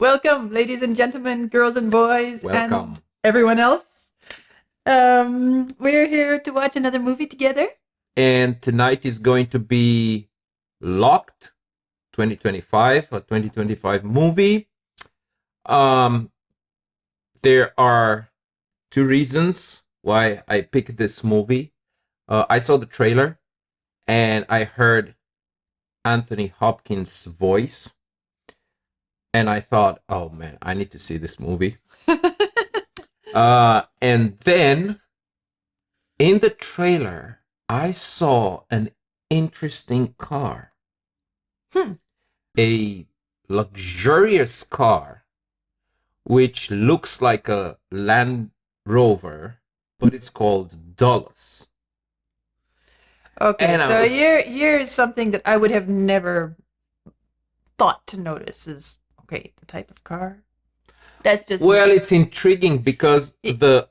Welcome, ladies and gentlemen, girls and boys, Welcome. and everyone else. We're here to watch another movie together. And tonight is going to be Locked 2025, a 2025 movie. There are two reasons why I picked this movie. I saw the trailer and I heard Anthony Hopkins' voice. And I thought, oh man, I need to see this movie. And then in the trailer, I saw an interesting car. A luxurious car, which looks like a Land Rover, but it's called Dulles. Okay, and so here's something that I would have never thought to notice is, okay, the type of car. That's just... Well, it's intriguing because okay,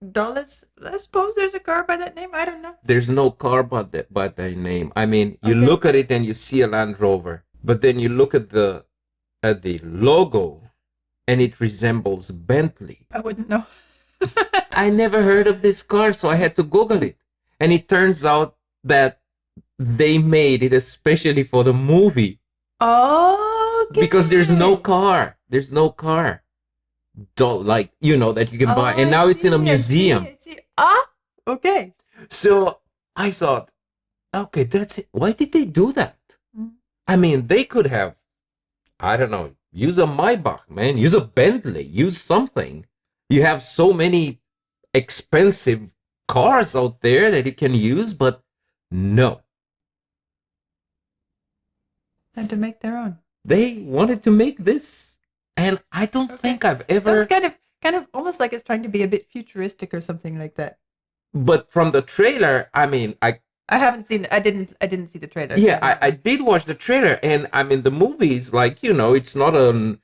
Dulles. I suppose there's a car by that name. I don't know. There's no car by that name. I mean, you look at it and you see a Land Rover, but then you look at the logo, and it resembles Bentley. I wouldn't know. I never heard of this car, so I had to Google it, and it turns out that they made it especially for the movie. Oh, okay. Because there's no car. There's no car. That you can buy. And now it's in a museum. I see. Ah, okay. So I thought, okay, that's it. Why did they do that? I mean, they could have, I don't know, use a Maybach, man. Use a Bentley. Use something. You have so many expensive cars out there that you can use, but no. Had to make their own. They wanted to make this, and I don't think I've ever. That's kind of almost like it's trying to be a bit futuristic or something like that. But from the trailer, I mean, I haven't seen. I didn't see the trailer. Yeah, I did watch the trailer, and I mean, the movie is like, it's not a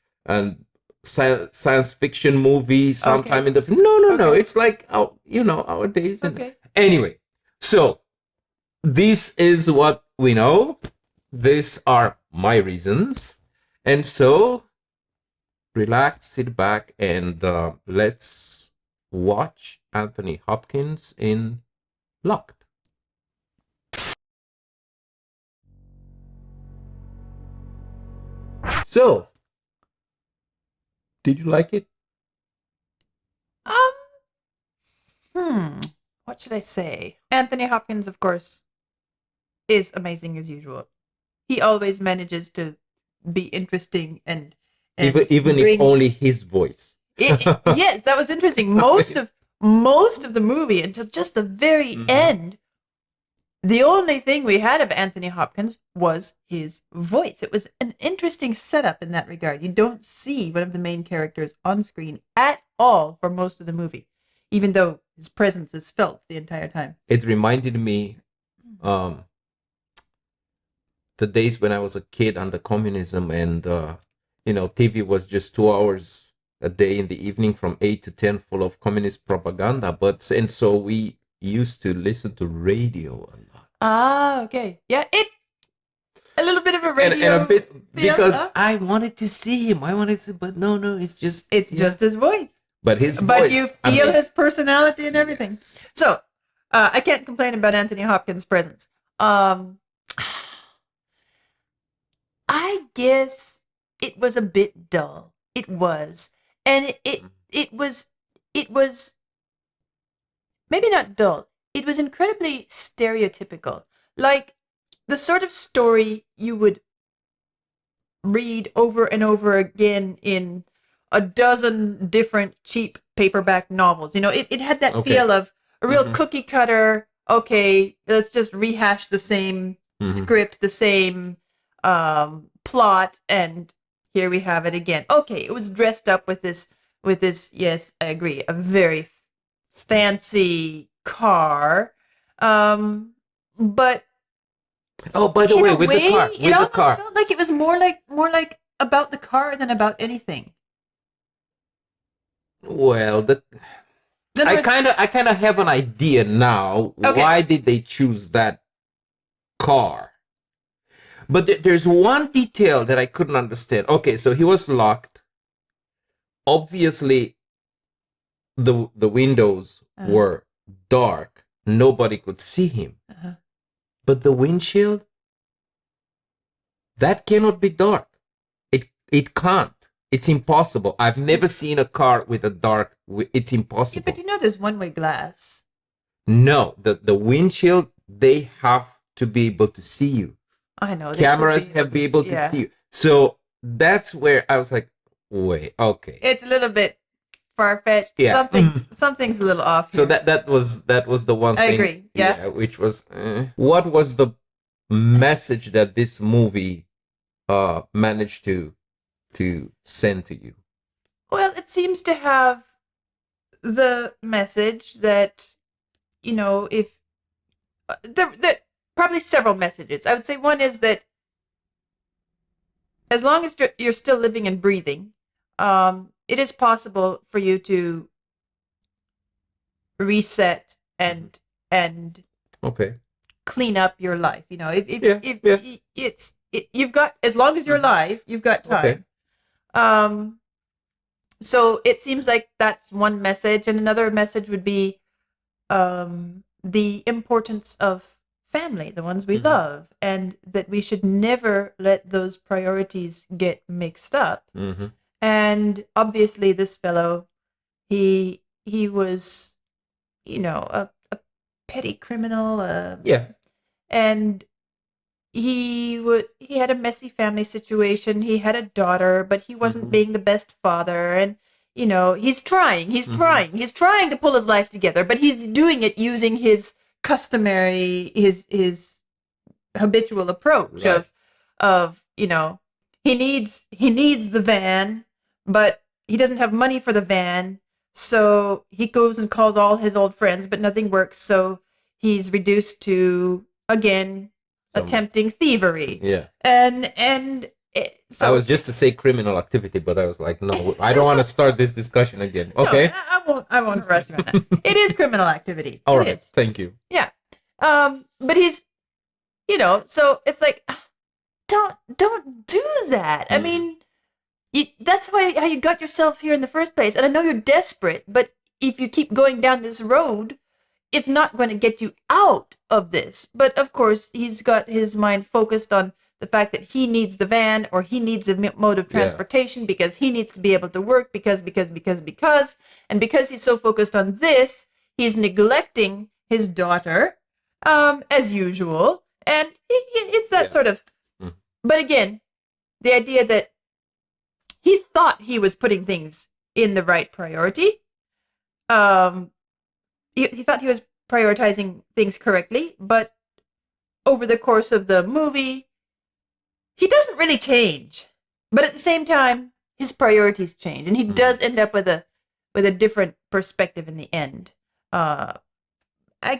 science fiction movie sometime in the no. It's like our days. Okay. Anyway, so this is what we know. These are my reasons, and so relax, sit back, and let's watch Anthony Hopkins in Locked. So, did you like it? What should I say? Anthony Hopkins, of course, is amazing as usual. He always manages to be interesting and even if only his voice. Yes, that was interesting. Most of the movie until just the very end, the only thing we had of Anthony Hopkins was his voice. It was an interesting setup in that regard. You don't see one of the main characters on screen at all for most of the movie, even though his presence is felt the entire time. It reminded me the days when I was a kid under communism, and TV was just 2 hours a day in the evening from 8 to 10 full of communist propaganda. And so we used to listen to radio a lot. Ah, okay. Yeah, a little bit of a radio. And a bit, because I wanted to see him. But no, it's just his voice. But his voice. But you feel his personality and everything. Yes. So, I can't complain about Anthony Hopkins' presence. I guess it was a bit dull. It was. And it was maybe not dull. It was incredibly stereotypical. Like the sort of story you would read over and over again in a dozen different cheap paperback novels. It had that feel of a real cookie cutter. Okay, let's just rehash the same script, the same plot, and here we have it again. Okay, it was dressed up with this, yes, I agree, a very fancy car, but by the way, with the car, it almost felt like it was more like about the car than about anything. Well, I kind of have an idea now. Okay. Why did they choose that car? But there's one detail that I couldn't understand. Okay, so he was locked. Obviously, the windows were dark. Nobody could see him. But the windshield, that cannot be dark. It can't. It's impossible. I've never seen a car with a dark. It's impossible. Yeah, but you know, there's one-way glass. No, the windshield, they have to be able to see you. I know. Cameras have to be able to see you. So that's where I was like, wait, okay. It's a little bit far-fetched. Yeah. Something's a little off here. So that was the one thing. I agree. Yeah. Which was what was the message that this movie managed to send to you? Well, it seems to have the message that, you know, if there probably several messages. I would say one is that as long as you're still living and breathing, it is possible for you to reset and Okay. clean up your life. You know, if you've got, as long as you're alive, you've got time. Okay. So it seems like that's one message, and another message would be the importance of family, the ones we love, and that we should never let those priorities get mixed up. And obviously, this fellow, he was, you know, a petty criminal. And he had a messy family situation. He had a daughter, but he wasn't being the best father. And, you know, he's trying to pull his life together, but he's doing it using his customary, his habitual approach of, you know, he needs the van, but he doesn't have money for the van. So he goes and calls all his old friends, but nothing works. So he's reduced to, again, attempting thievery. Yeah. So I was just to say criminal activity, but I was like, no, I don't want to start this discussion again. Okay. No, I won't harass you on that. It is criminal activity. All right. Thank you. Yeah. But he's, you know, so it's like, don't do that. I mean, that's how you got yourself here in the first place. And I know you're desperate, but if you keep going down this road, it's not going to get you out of this. But of course, he's got his mind focused on the fact that he needs the van, or he needs a mode of transportation because he needs to be able to work because. And because he's so focused on this, he's neglecting his daughter, as usual. And it's that sort of, but again, the idea that he thought he was putting things in the right priority. He thought he was prioritizing things correctly, but over the course of the movie, he doesn't really change. But at the same time, his priorities change, and he does end up with a different perspective in the end. I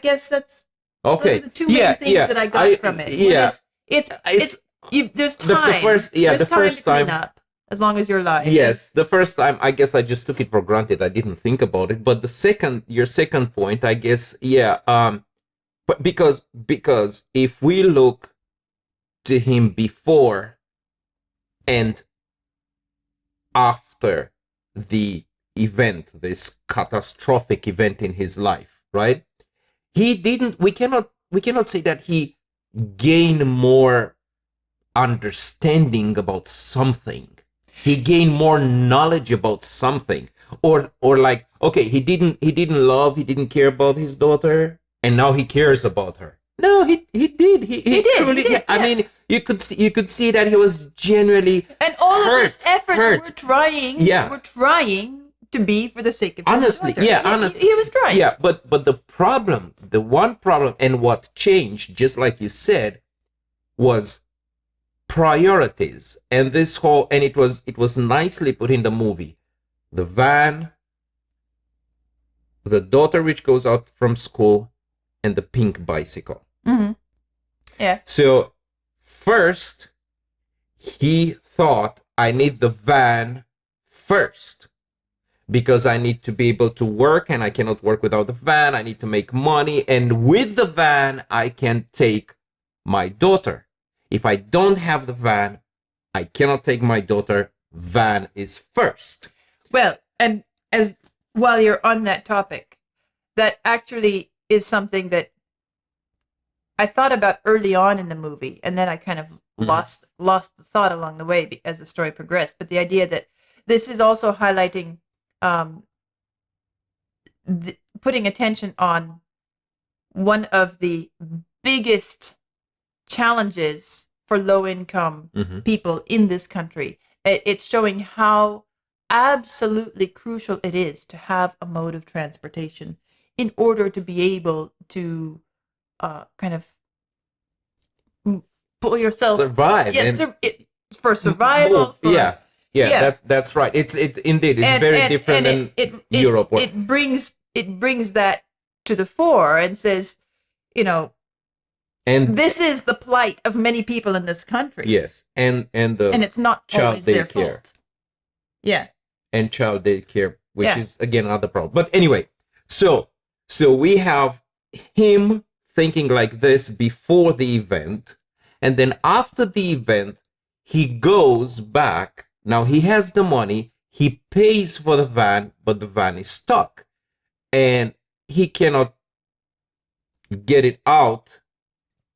guess those are the two main things that I got from it. Yeah, there's time. The first to clean time. up, as long as you're alive. Yes, the first time, I guess I just took it for granted. I didn't think about it. But your second point, I guess, but because if we look to him before and after the event, this catastrophic event in his life, right? We cannot say that he gained more understanding about something. He gained more knowledge about something, or like, okay, he didn't care about his daughter, and now he cares about her. No, he did. He did. I mean, you could see that he was genuinely and all hurt, of his efforts were trying to be for the sake of his daughter. Honestly, he was trying. Yeah, but the one problem, and what changed, just like you said, was priorities. And it was nicely put in the movie. The van, the daughter which goes out from school, and the pink bicycle. Yeah. So first, he thought, I need the van first, because I need to be able to work, and I cannot work without the van. I need to make money, and with the van, I can take my daughter. If I don't have the van, I cannot take my daughter. Van is first. Well, and as while you're on that topic, that actually is something that I thought about early on in the movie, and then I kind of lost the thought along the way as the story progressed. But the idea that this is also highlighting, putting attention on one of the biggest challenges for low-income people in this country. It's showing how absolutely crucial it is to have a mode of transportation in order to be able to kind of pull yourself survive. Yes, for survival. For, that's right. It's very different than Europe. It brings that to the fore and says, and this is the plight of many people in this country. Yes, and it's not always their fault. Yeah. And child daycare, which is again another problem. But anyway, so we have him thinking like this before the event, and then after the event, he goes back. Now he has the money, he pays for the van, but the van is stuck, and he cannot get it out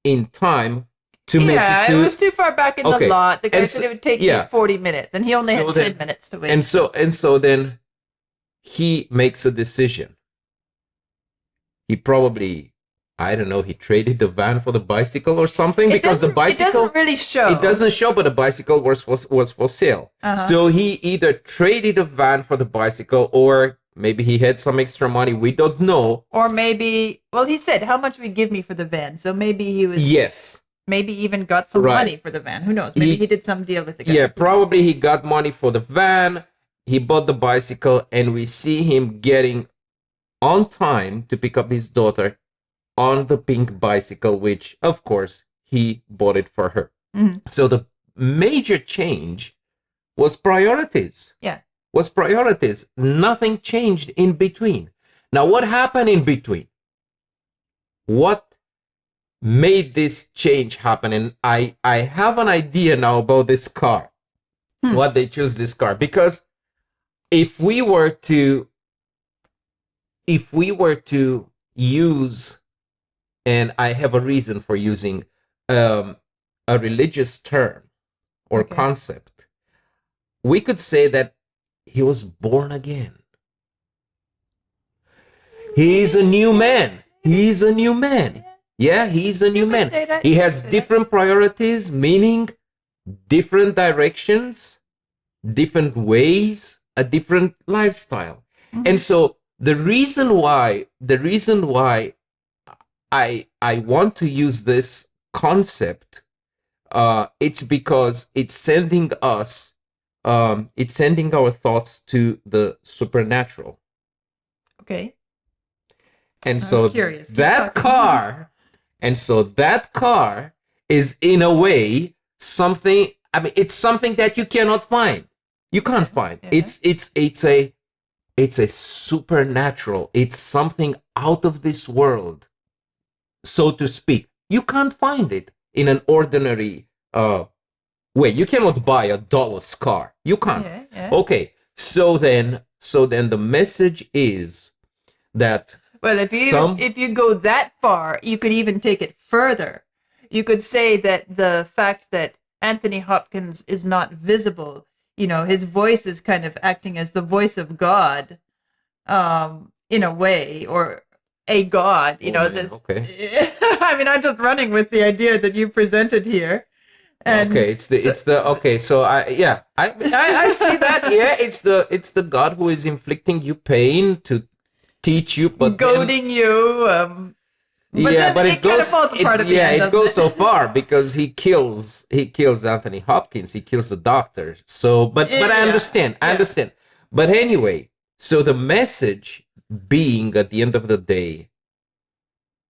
in time to make it to... it was too far back in the lot. The guy said it would take me 40 minutes, and he only had 10 minutes to wait. And so then he makes a decision. He probably, I don't know, he traded the van for the bicycle or something, because the bicycle... It doesn't really show. It doesn't show, but the bicycle was for sale. So he either traded the van for the bicycle, or maybe he had some extra money. We don't know. Or maybe, well, he said, how much would you give me for the van? So maybe he was... Yes. Maybe even got some money for the van. Who knows? Maybe he did some deal with the guy. Yeah, probably he got money for the van. He bought the bicycle, and we see him getting on time to pick up his daughter on the pink bicycle, which, of course, he bought it for her. So the major change was priorities. Yeah. Was priorities. Nothing changed in between. Now, what happened in between? What made this change happen? And I have an idea now about this car. What they choose this car. Because if we were to use, and I have a reason for using a religious term or concept, we could say that he was born again. He's a new man. He's a new man. Yeah, he's a new man. He has different priorities, meaning different directions, different ways, a different lifestyle. And so the reason why I want to use this concept, it's because it's sending us, it's sending our thoughts to the supernatural. Okay. And so that car is in a way something, I mean, it's something that you cannot find. You can't find. It's a supernatural. It's something out of this world, so to speak. You can't find it in an ordinary way. You cannot buy a dollar's car. You can't. Okay. So then the message is that, well, if you go that far, you could even take it further. You could say that the fact that Anthony Hopkins is not visible, his voice is kind of acting as the voice of God, in a way, or a God. Okay. I mean, I'm just running with the idea that you presented here. And okay, it's the okay. So I see that. Yeah, it's the God who is inflicting you pain to teach you, but goading you. But it goes, kind of falls apart at the end, it goes so far because he kills Anthony Hopkins. He kills the doctor. So, but I understand. But anyway, so the message being, at the end of the day,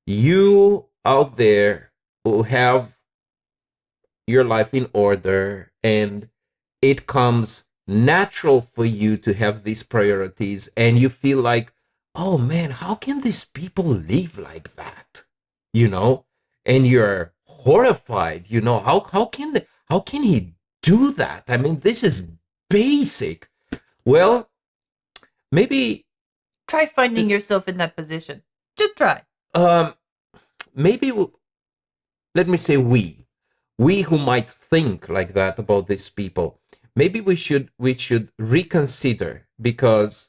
you out there who have your life in order, and it comes natural for you to have these priorities, and you feel like, oh man, how can these people live like that? And you're horrified. How can he do that? I mean, this is basic. Well, maybe Try finding yourself in that position. Just try. maybe let me say we who might think like that about these people, maybe we should reconsider, because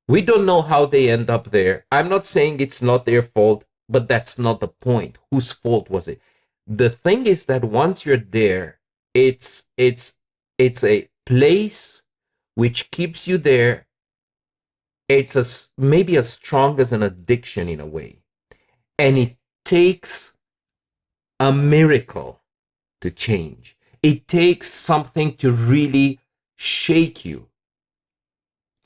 we don't know how they end up there. I'm not saying it's not their fault, but that's not the point. Whose fault was it? The thing is that once you're there, it's a place which keeps you there. It's maybe as strong as an addiction in a way, and it takes a miracle to change. It takes something to really shake you.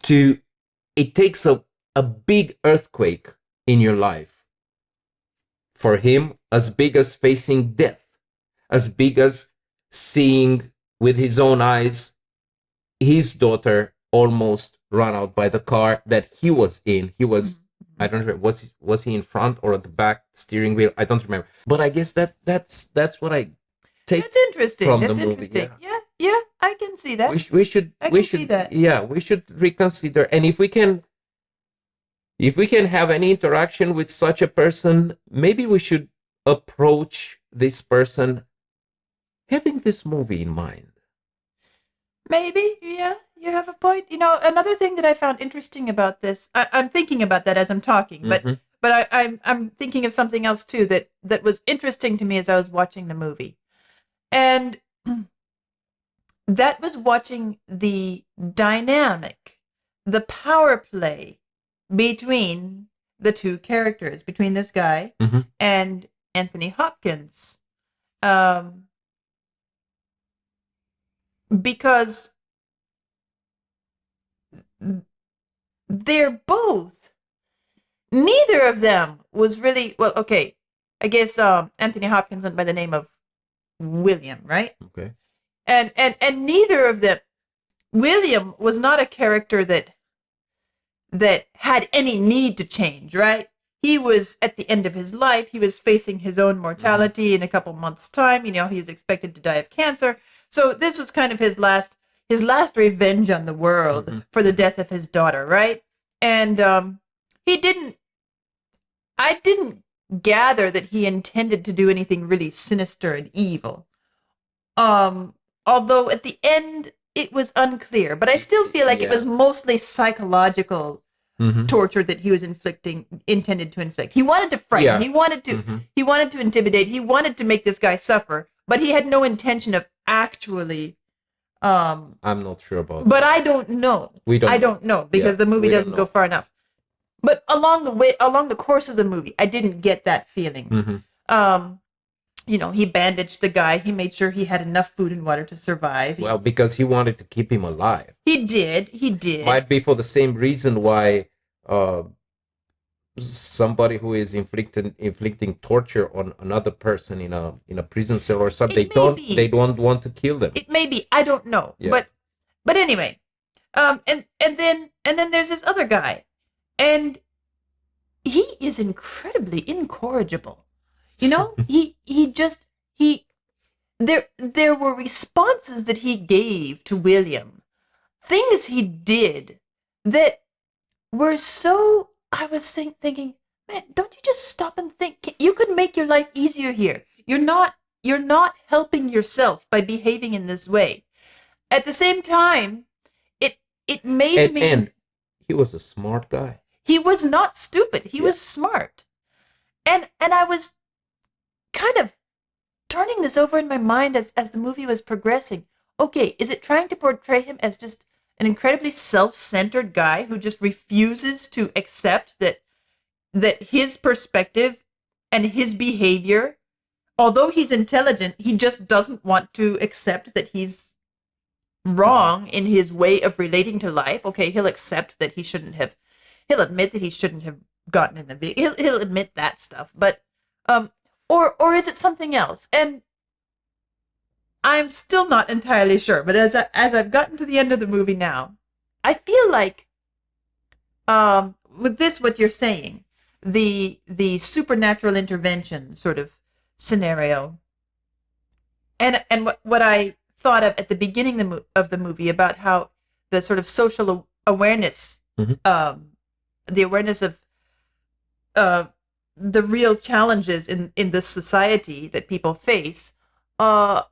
It takes a big earthquake in your life. For him, as big as facing death, as big as seeing with his own eyes his daughter almost run out by the car that he was in. He was, I don't remember, was he in front or at the back steering wheel? I don't remember. But I guess that's what I take. That's interesting. From That's the movie. interesting. Yeah, I can see that. We should see that. Yeah, we should reconsider. And if we can have any interaction with such a person, maybe we should approach this person having this movie in mind. Maybe, yeah, you have a point. Another thing that I found interesting about this, I'm thinking about that as I'm talking, but I'm thinking of something else too that was interesting to me as I was watching the movie, and that was watching the dynamic, the power play between the two characters, between this guy and Anthony Hopkins. Because they're both, neither of them was really, well, okay, I guess Anthony Hopkins went by the name of William, right? Okay. And neither of them, William was not a character that had any need to change, right? He was at the end of his life. He was facing his own mortality in a couple months' time. He was expected to die of cancer. So this was kind of his last revenge on the world for the death of his daughter, right? And I didn't gather that he intended to do anything really sinister and evil. Although at the end it was unclear, but I still feel like it was mostly psychological torture that he was intended to inflict. He wanted to frighten. Yeah. He wanted to intimidate. He wanted to make this guy suffer, but he had no intention of actually. I'm not sure about that. But I don't know. I don't know because the movie doesn't go far enough. But along the course of the movie, I didn't get that feeling. He bandaged the guy. He made sure he had enough food and water to survive. Well, because he wanted to keep him alive. He did. Might be for the same reason why somebody who is inflicting torture on another person in a prison cell or something, they don't want to kill them. It may be. I don't know. Yeah. But anyway, and then there's this other guy, and he is incredibly incorrigible. There were responses that he gave to William, things he did that were so, I was thinking, man, don't you just stop and think? You could make your life easier here. You're not helping yourself by behaving in this way. At the same time, it made me. And he was a smart guy. He was not stupid. He was smart, and I was kind of turning this over in my mind as the movie was progressing. Okay, is it trying to portray him as just an incredibly self-centered guy who just refuses to accept that his perspective and his behavior, although he's intelligent, he just doesn't want to accept that he's wrong in his way of relating to life? Okay, he'll accept that he'll admit that he shouldn't have gotten in the vehicle. He'll admit that stuff, but or is it something else? And I'm still not entirely sure. But as I've gotten to the end of the movie now, I feel like with this, what you're saying, the supernatural intervention sort of scenario. And what I thought of at the beginning of the movie about how the sort of social awareness, the awareness of the real challenges in this society that people face, I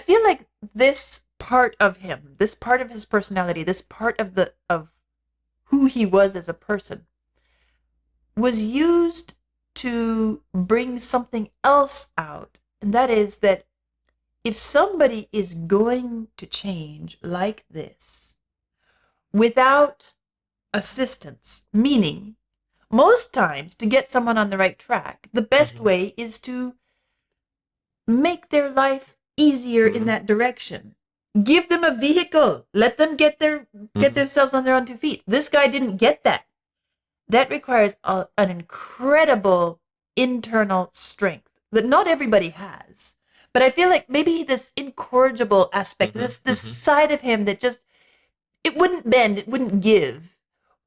feel like this part of him, this part of his personality, this part of who he was as a person, was used to bring something else out, and that is that if somebody is going to change like this without assistance, meaning most times to get someone on the right track, the best way is to make their life easier in that direction. Give them a vehicle. Let them get themselves on their own 2 feet. This guy didn't get that. That requires an incredible internal strength that not everybody has. But I feel like maybe this incorrigible aspect, this side of him that just, it wouldn't bend, it wouldn't give,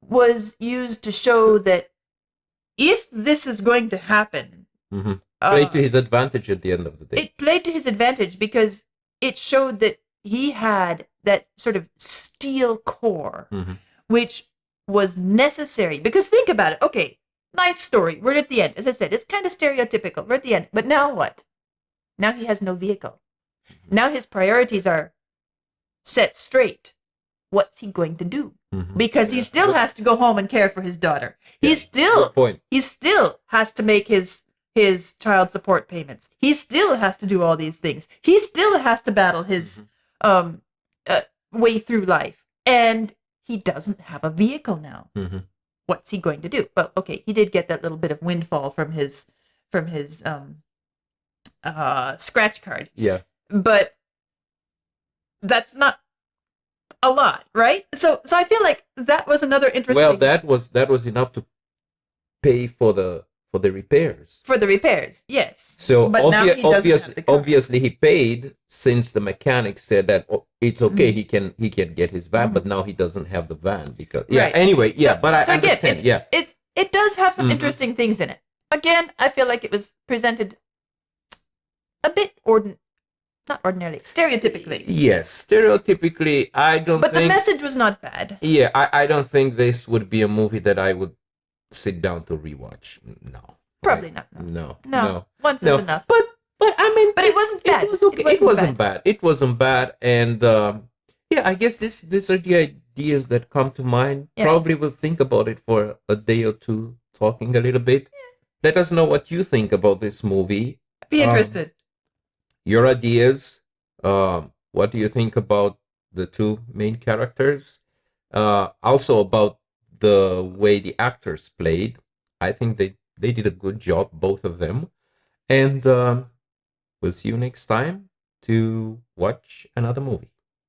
was used to show that if this is going to happen, played to his advantage at the end of the day. It played to his advantage because it showed that he had that sort of steel core, which was necessary. Because think about it. Okay, nice story. We're at the end. As I said, it's kind of stereotypical. We're at the end. But now what? Now he has no vehicle. Now his priorities are set straight. What's he going to do? Because he still has to go home and care for his daughter. He still has to make his child support payments. He still has to do all these things. He still has to battle his way through life. And he doesn't have a vehicle now. What's he going to do? Well, okay, he did get that little bit of windfall from his scratch card. Yeah. But that's not a lot, right? So I feel like that was another interesting. Well, that was enough to pay for the repairs. For the repairs, yes. So but now he doesn't have the car. Obviously he paid since the mechanic said that it's okay. He can get his van, but now he doesn't have the van because Right. Anyway, So- but I so again, understand. it does have some interesting things in it. Again, I feel like it was presented a bit not ordinarily, stereotypically. Yes, stereotypically, I don't But think. the message was not bad. Yeah, I don't think this would be a movie that I would sit down to rewatch. No. Probably not. No. Once No. is enough. But I mean, But it wasn't bad. It was okay. It wasn't bad. It wasn't bad. And I guess these are the ideas that come to mind. Yeah. Probably will think about it for a day or two, talking a little bit. Let us know what you think about this movie. Be interested. Your ideas. What do you think about the two main characters? Also about the way the actors played. I think they did a good job, both of them. And we'll see you next time to watch another movie.